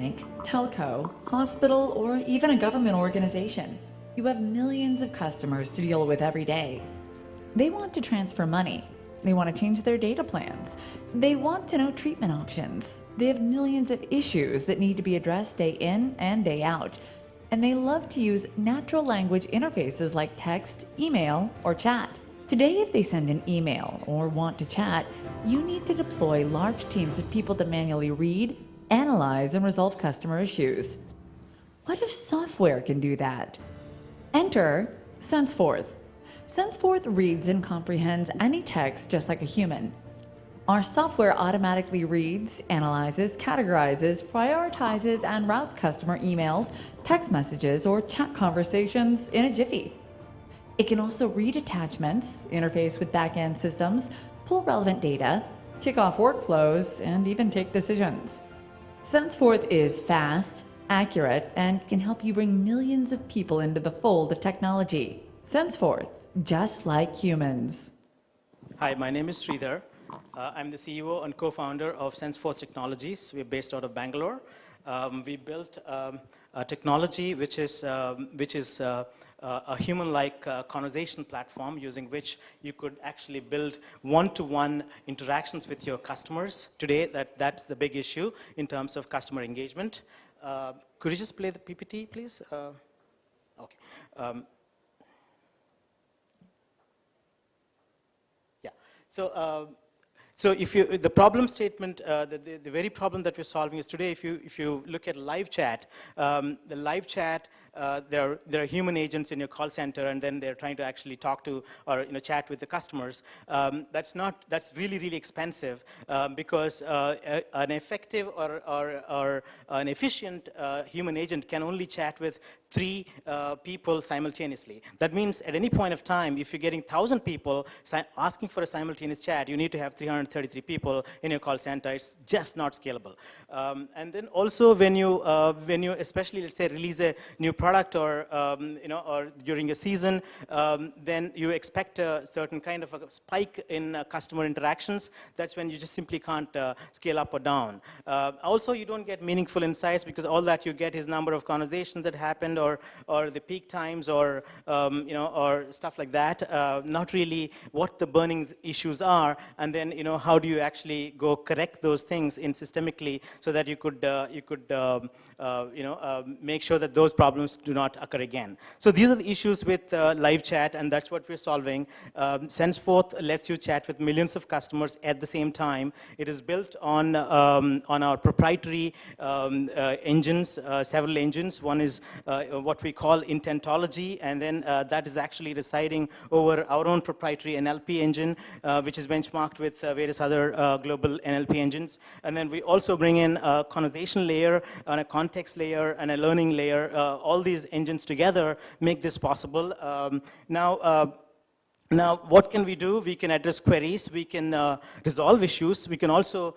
bank, telco, hospital, or even a government organization, you have millions of customers to deal with every day. They want to transfer money. They want to change their data plans. They want to know treatment options. They have millions of issues that need to be addressed day in and day out. And they love to use natural language interfaces like text, email, or chat. Today, if they send an email or want to chat, you need to deploy large teams of people to manually read, analyze, and resolve customer issues. What if software can do that? Enter Senseforth. Senseforth reads and comprehends any text just like a human. Our software automatically reads, analyzes, categorizes, prioritizes, and routes customer emails, text messages, or chat conversations in a jiffy. It can also read attachments, interface with back-end systems, pull relevant data, kick off workflows, and even take decisions. Senseforth is fast, accurate, and can help you bring millions of people into the fold of technology. Senseforth, just like humans. Hi, my name is Sridhar. I'm the CEO and co-founder of Senseforth Technologies. We're based out of Bangalore. We built a technology which is a human-like conversation platform using which you could actually build one-to-one interactions with your customers. Today, that's the big issue in terms of customer engagement. Could you just play the PPT, please? Okay. Yeah. So if you, the problem statement, the very problem that we're solving is today, if you look at live chat, the live chat, there are human agents in your call center, and then they're trying to actually talk to or chat with the customers. That's really expensive because an effective or an efficient human agent can only chat with 3 people simultaneously. That means at any point of time, if you're getting 1,000 people asking for a simultaneous chat, you need to have 333 people in your call center. It's just not scalable. And then also when you especially, let's say, release a new product or or during a season, then you expect a certain kind of a spike in customer interactions. That's when you just simply can't scale up or down. Also, you don't get meaningful insights because all that you get is number of conversations that happened or the peak times or or stuff like that. Not really what the burning issues are, and then how do you actually go correct those things in systemically so that you could make sure that those problems do not occur again. So these are the issues with live chat, and that's what we're solving. Senseforth lets you chat with millions of customers at the same time. It is built on our proprietary engines, several engines. One is what we call intentology, and then that is actually residing over our own proprietary NLP engine, which is benchmarked with various other global NLP engines. And then we also bring in a conversation layer and a context layer and a learning layer. All these engines together make this possible. Now, what can we do? We can address queries. We can resolve issues. We can also,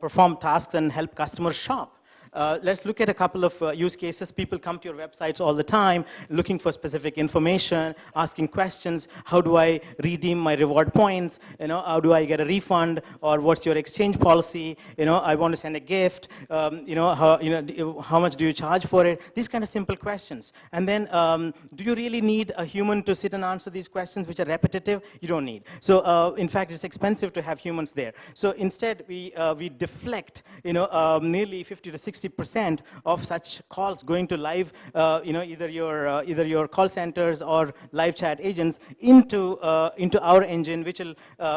perform tasks and help customers shop. Let's look at a couple of use cases. People come to your websites all the time looking for specific information, asking questions. How do I redeem my reward points? How do I get a refund? Or what's your exchange policy? I want to send a gift. How much do you charge for it? These kind of simple questions. And then, do you really need a human to sit and answer these questions, which are repetitive? You don't need. So, in fact, it's expensive to have humans there. So instead, we deflect, nearly 50 to 60% of such calls going to live, either your call centers or live chat agents into our engine, which will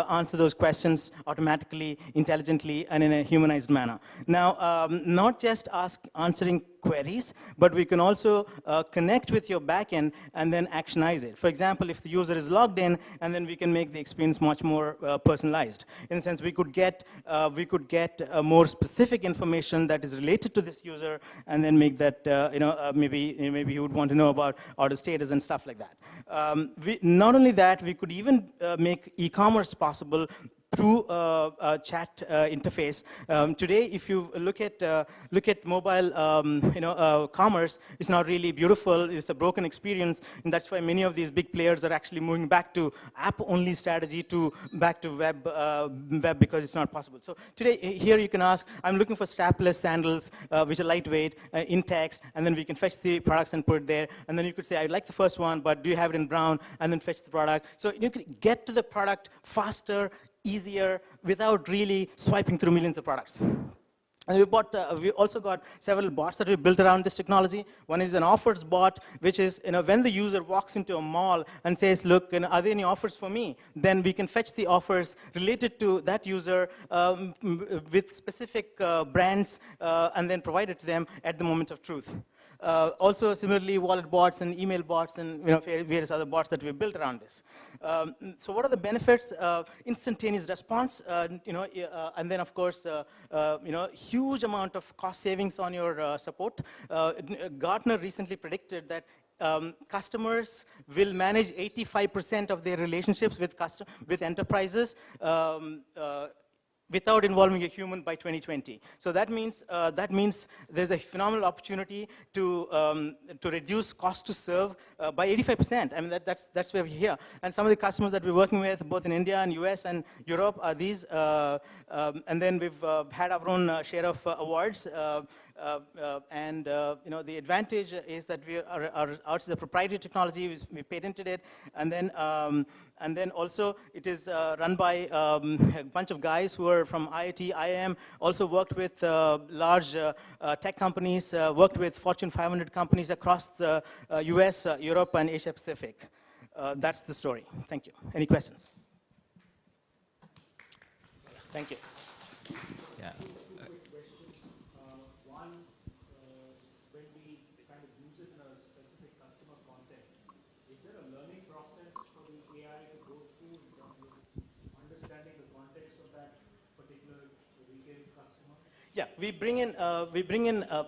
answer those questions automatically, intelligently, and in a humanized manner. Now, not just answering queries, but we can also connect with your backend and then actionize it. For example, if the user is logged in, and then we can make the experience much more personalized. In a sense, we could get more specific information that is related to this user, and then make that maybe you would want to know about order status and stuff like that. Not only that, we could even make e-commerce possible through a chat interface. Today, if you look at mobile, commerce, it's not really beautiful. It's a broken experience, and that's why many of these big players are actually moving back to app-only strategy back to web because it's not possible. So today, here you can ask, I'm looking for strapless sandals, which are lightweight, in text, and then we can fetch the products and put it there, and then you could say, I'd like the first one, but do you have it in brown, and then fetch the product. So you can get to the product faster, easier, without really swiping through millions of products. And we also got several bots that we built around this technology. One is an offers bot, which is when the user walks into a mall and says, look, are there any offers for me? Then we can fetch the offers related to that user with specific brands and then provide it to them at the moment of truth. Also, similarly, wallet bots and email bots and various other bots that we've built around this. So what are the benefits? Instantaneous response, and then, of course, huge amount of cost savings on your support. Gartner recently predicted that customers will manage 85% of their relationships with enterprises without involving a human by 2020. So that means there's a phenomenal opportunity to reduce cost to serve by 85%. I mean, that's where we're here. And some of the customers that we're working with, both in India and US and Europe, are these. And then we've had our own share of awards. The advantage is that ours is a proprietary technology. We patented it, and then also it is run by a bunch of guys who are from IIT, IIM. Also worked with large tech companies, worked with Fortune 500 companies across the US, Europe, and Asia Pacific. That's the story. Thank you. Any questions? Thank you. Yeah. Yeah, we bring in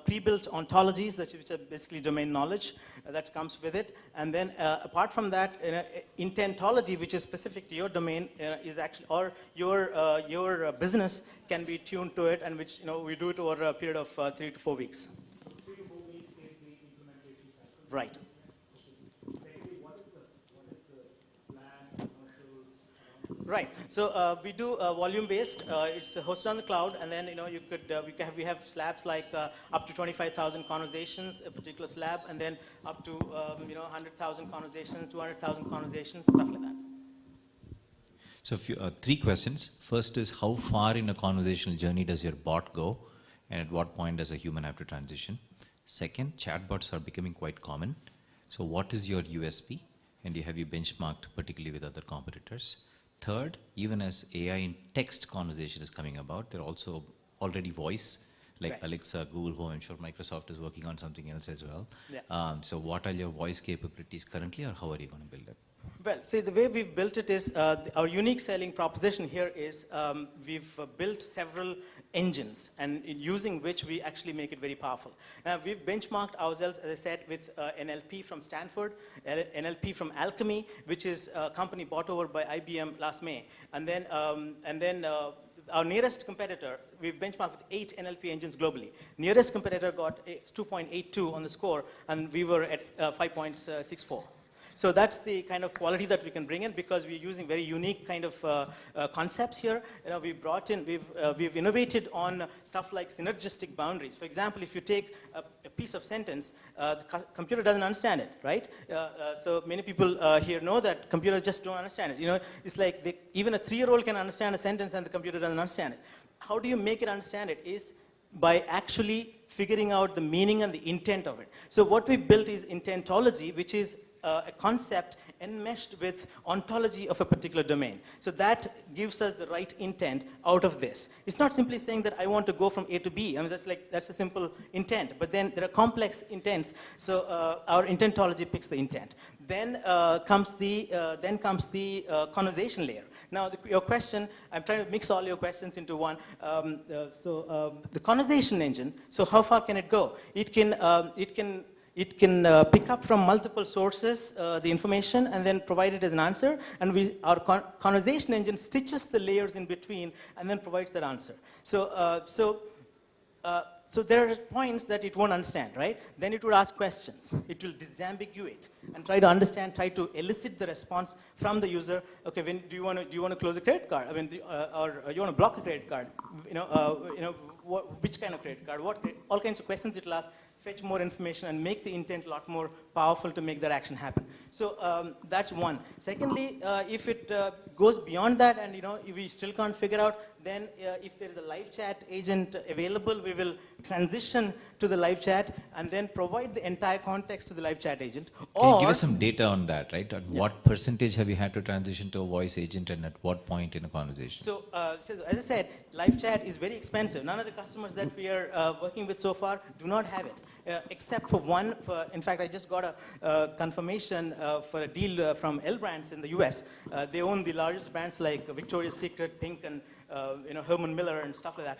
pre-built ontologies which are basically domain knowledge that comes with it, and then apart from that, intentology, which is specific to your domain, is actually, or your business can be tuned to it, and which we do it over a period of 3 to 4 weeks. 3 to 4 weeks is the implementation cycle. Right. Secondly, what is the plan, commercials? Right. So we do volume-based. It's hosted on the cloud, and then we have slabs like up to 25,000 conversations, a particular slab, and then up to 100,000 conversations, 200,000 conversations, stuff like that. So 3 questions. First is, how far in a conversational journey does your bot go, and at what point does a human have to transition? Second, chatbots are becoming quite common. So what is your USP, and have you benchmarked particularly with other competitors? Third, even as AI in text conversation is coming about, there are also already voice, like right. Alexa, Google Home. I'm sure Microsoft is working on something else as well. Yeah. So what are your voice capabilities currently, or how are you going to build it? Well, see, the way we've built it is, our unique selling proposition here is we've built several engines, and using which we actually make it very powerful. Now, we've benchmarked ourselves, as I said, with NLP from Stanford, NLP from Alchemy, which is a company bought over by IBM last May. And then our nearest competitor, we've benchmarked with 8 NLP engines globally. Nearest competitor got 2.82 on the score, and we were at 5.64. So that's the kind of quality that we can bring in, because we're using very unique kind of concepts here. We've innovated on stuff like synergistic boundaries. For example, if you take a piece of sentence, the computer doesn't understand it, right? So many people here know that computers just don't understand it. It's like even a 3-year-old can understand a sentence, and the computer doesn't understand it. How do you make it understand it? Is by actually figuring out the meaning and the intent of it. So what we built is intentology, which is a concept enmeshed with ontology of a particular domain. So that gives us the right intent out of this. It's not simply saying that I want to go from A to B. I mean, that's a simple intent. But then there are complex intents. So our intentology picks the intent. Then comes the conversation layer. Now, your question, I'm trying to mix all your questions into one. The conversation engine. So how far can it go? It can It can pick up from multiple sources the information and then provide it as an answer. And our conversation engine stitches the layers in between and then provides that answer. So there are points that it won't understand, right? Then it would ask questions. It will disambiguate and try to understand, try to elicit the response from the user. Okay, do you want to close a credit card? I mean, or you want to block a credit card? Which kind of credit card? All kinds of questions it will ask. Fetch more information and make the intent a lot more powerful to make that action happen. So that's one. Secondly, if it goes beyond that and if we still can't figure out, then if there is a live chat agent available, we will transition to the live chat and then provide the entire context to the live chat agent. Can you give us some data on that, right? At what percentage have you had to transition to a voice agent and at what point in a conversation? So as I said, live chat is very expensive. None of the customers that we are working with so far do not have it, except for one. In fact, I just got a confirmation for a deal from L Brands in the US. They own the largest brands like Victoria's Secret, Pink, and Herman Miller and stuff like that.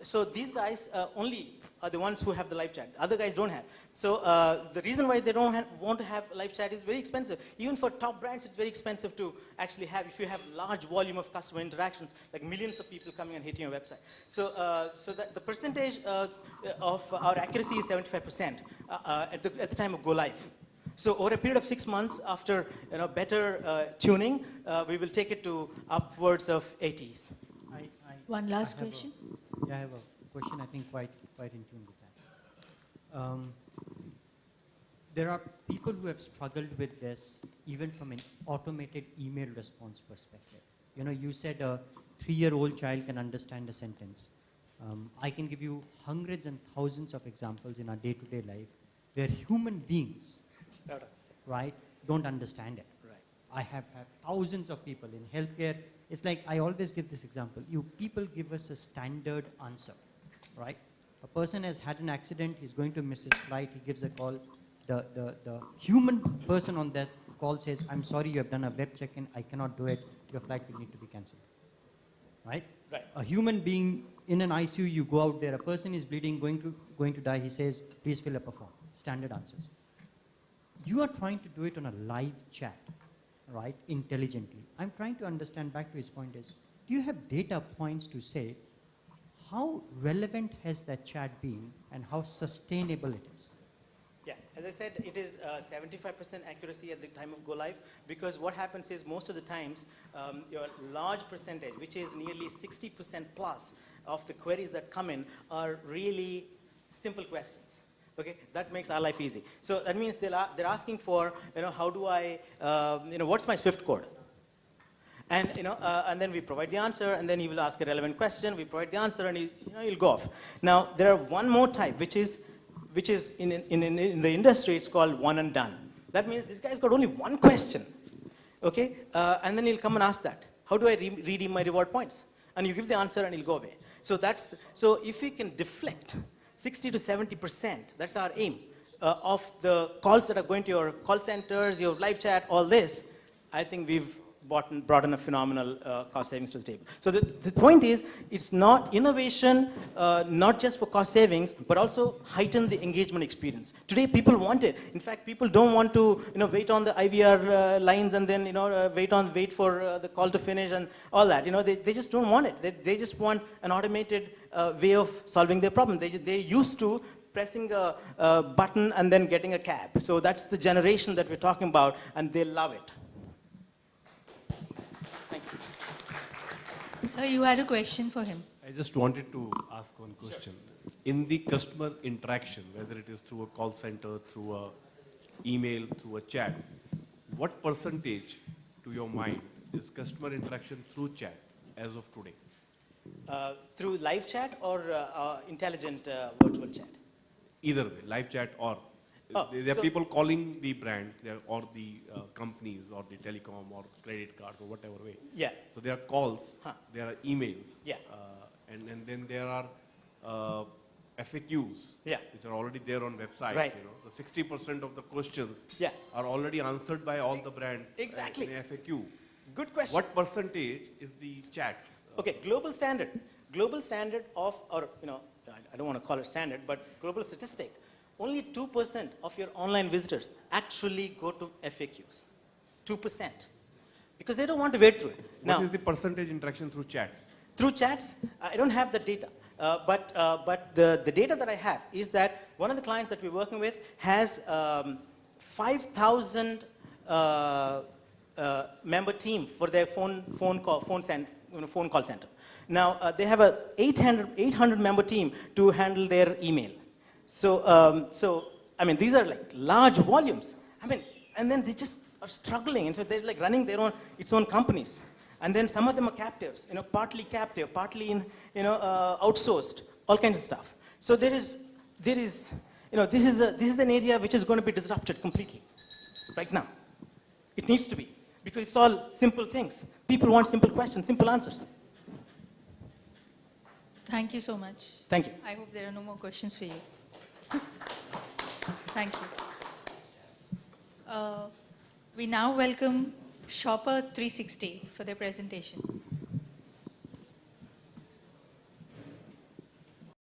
So these guys only are the ones who have the live chat. Other guys don't have. So the reason why they don't want to have live chat is very expensive. Even for top brands, it's very expensive to actually have. If you have large volume of customer interactions, like millions of people coming and hitting your website. So that the percentage of our accuracy is 75% at the time of go live. So over a period of 6 months, after better tuning, we will take it to upwards of 80s. One last question. I have a question. I think quite in tune with that. There are people who have struggled with this, even from an automated email response perspective. You said a 3-year-old child can understand a sentence. I can give you hundreds and thousands of examples in our day-to-day life where human beings don't understand it. Right. I have had thousands of people in healthcare. It's like I always give this example. People give us a standard answer, right? A person has had an accident. He's going to miss his flight. He gives a call. The human person on that call says, "I'm sorry, you have done a web check-in. I cannot do it. Your flight will need to be cancelled." Right? Right. A human being in an ICU, you go out there. A person is bleeding, going to die. He says, "Please fill up a form." Standard answers. You are trying to do it on a live chat, right, intelligently. I'm trying to understand, back to his point is, do you have data points to say how relevant has that chat been and how sustainable it is? Yeah, as I said, it is 75% accuracy at the time of go live, because what happens is most of the times your large percentage, which is nearly 60% plus of the queries that come in, are really simple questions. Okay, that makes our life easy. So that means they're asking for, how do I, what's my Swift code? And and then we provide the answer, and then he will ask a relevant question. We provide the answer, and he'll go off. Now there are one more type, which is in the industry, it's called one and done. That means this guy's got only one question, okay, and then he'll come and ask that. How do I redeem my reward points? And you give the answer, and he'll go away. So if we can deflect 60 to 70%, that's our aim, of the calls that are going to your call centers, your live chat, all this, I think we've brought in a phenomenal cost savings to the table. So the point is, it's not innovation, not just for cost savings, but also heighten the engagement experience. Today, people want it. In fact, people don't want to wait on the IVR lines and then wait for the call to finish and all that. They just don't want it. They just want an automated way of solving their problem. They used to pressing a button and then getting a cab. So that's the generation that we're talking about, and they love it. Sir, you had a question for him. I just wanted to ask one question. Sure. In the customer interaction, whether it is through a call center, through a email, through a chat, what percentage, to your mind, is customer interaction through chat as of today? Through live chat or intelligent virtual chat? Either way, live chat or there are people calling the brands or the companies or the telecom or credit cards or whatever way. Yeah. So there are calls, there are emails, yeah, and then there are FAQs, which are already there on websites. Right. The 60% of the questions are already answered by all the brands. Exactly. In FAQ. Good question. What percentage is the chats? Okay, global standard of, or I don't want to call it standard, but global statistic only 2% of your online visitors actually go to FAQs. 2%. Because they don't want to wade through it. What is the percentage interaction through chats? Through chats, I don't have the data. But the data that I have is that one of the clients that we're working with has 5,000 member team for their phone call center. Now, they have a 800 member team to handle their email. So I mean, these are like large volumes. I mean, and then they just are struggling. And so they're like running their its own companies. And then some of them are captives, partly captive, partly outsourced, all kinds of stuff. So this is an area which is going to be disrupted completely right now. It needs to be, because it's all simple things. People want simple questions, simple answers. Thank you so much. Thank you. I hope there are no more questions for you. Thank you. We now welcome Shopper 360 for their presentation.